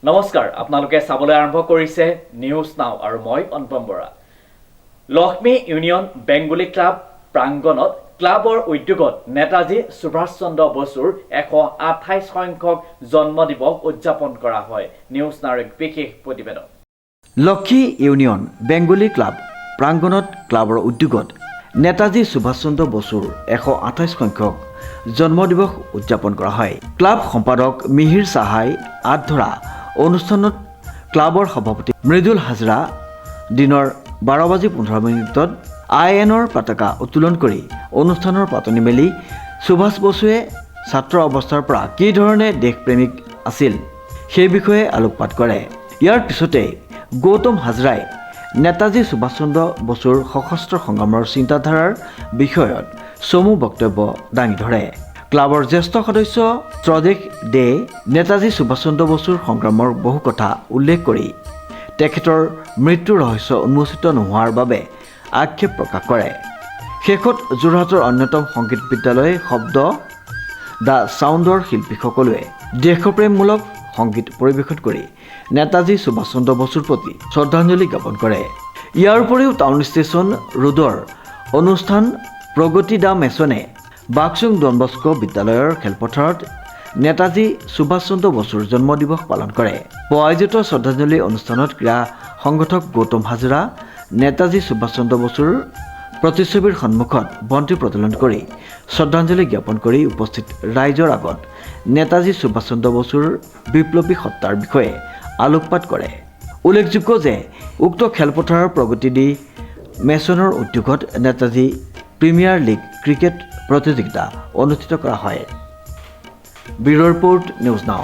নমস্কাৰ আপোনালোকে চাবলৈ আৰম্ভ কৰিছে নিউজ নাও আৰু মই অনুপম বৰা লক্ষ্মী ইউনিয়ন বেংগলী ক্লাব প্ৰাংগণত ক্লাবৰ উদ্যোগত নেতাজী সুভাষ চন্দ্ৰ বসুৰ 128 সংখ্যক জন্ম দিৱস উদযাপন কৰা হয় নিউজ নাওৰ এক বিশেষ প্ৰতিবেদন লক্ষ্মী ইউনিয়ন বেংগলী ক্লাব প্ৰাংগণত ক্লাবৰ উদ্যোগত নেতাজী সুভাষ চন্দ্ৰ বসুৰ 128 সংখ্যক জন্ম দিৱস উদযাপন কৰা হয় ক্লাব সম্পাদক মিহিৰ সাহাই আঁত ধৰা অনুষ্ঠানত ক্লাবৰ সভাপতি মৃদুল হাজৰা দিনৰ 12:15 আইএনৰ পতাকা উত্তোলন কৰি অনুষ্ঠানৰ পাতনি মেলি সুভাষ বসুৱে ছাত্ৰ অৱস্থাৰ পৰা কি ধৰণে দেশপ্ৰেমিক আছিল সেই বিষয়ে আলোকপাত কৰে ইয়াৰ পিছতে গৌতম হাজৰাই নেতাজী সুভাষ চন্দ্ৰ বসুৰ সশস্ত্ৰ সংগ্ৰামৰ চিন্তাধাৰাৰ বিষয়ত চমু বক্তব্য দাঙি ধৰে ক্লাবৰ জ্যেষ্ঠ সদস্য স্বদেশ দে নেতাজী সুভাষ চন্দ্ৰ বসুৰ সংগ্ৰামৰ বহু কথা উল্লেখ কৰি তেখেতৰ মৃত্যুৰ ৰহস্য উন্মোচিত নোহোৱাৰ বাবে আক্ষেপ প্ৰকাশ কৰে শেষত যোৰহাটৰ অন্যতম সংগীত বিদ্যালয় শব্দ দ্য ছাউণ্ডৰ শিল্পীসকলে দেশপ্ৰেমমূলক সংগীত পৰিৱেশন কৰি নেতাজী সুভাষ চন্দ্ৰ বসুৰ প্ৰতি শ্ৰদ্ধাঞ্জলি জ্ঞাপন কৰে ইয়াৰ উপৰিও টাউন ষ্টেচন ৰোডৰ অনুষ্ঠান প্ৰগতি দা মেছনে বাক্সুং ডন বস্কো বিদ্যালয়ৰ খেলপথাৰত নেতাজী সুভাষ চন্দ্ৰ বসুৰ জন্ম দিৱস পালন কৰে আয়োজিত শ্ৰদ্ধাঞ্জলি অনুষ্ঠানত ক্ৰীড়া সংগঠক গৌতম হাজৰা নেতাজী সুভাষ চন্দ্ৰ বসুৰ প্ৰতিচ্ছবিৰ সন্মুখত বন্তি প্ৰজ্বলন কৰি শ্ৰদ্ধাঞ্জলি জ্ঞাপন কৰি উপস্থিত ৰাইজৰ আগত নেতাজী সুভাষ চন্দ্ৰ বসুৰ বিপ্লৱী সত্তাৰ বিষয়ে আলোকপাত কৰে উল্লেখযোগ্য যে উক্ত খেলপথাৰৰ প্ৰগতি দি মেছনৰ উদ্যোগত নেতাজী প্ৰিমিয়াৰ লীগ ক্ৰিকেট প্ৰতিযোগিতা অনুষ্ঠিত কৰা হয় ব্যুৰ ৰিপৰ্ট নিউজ নাও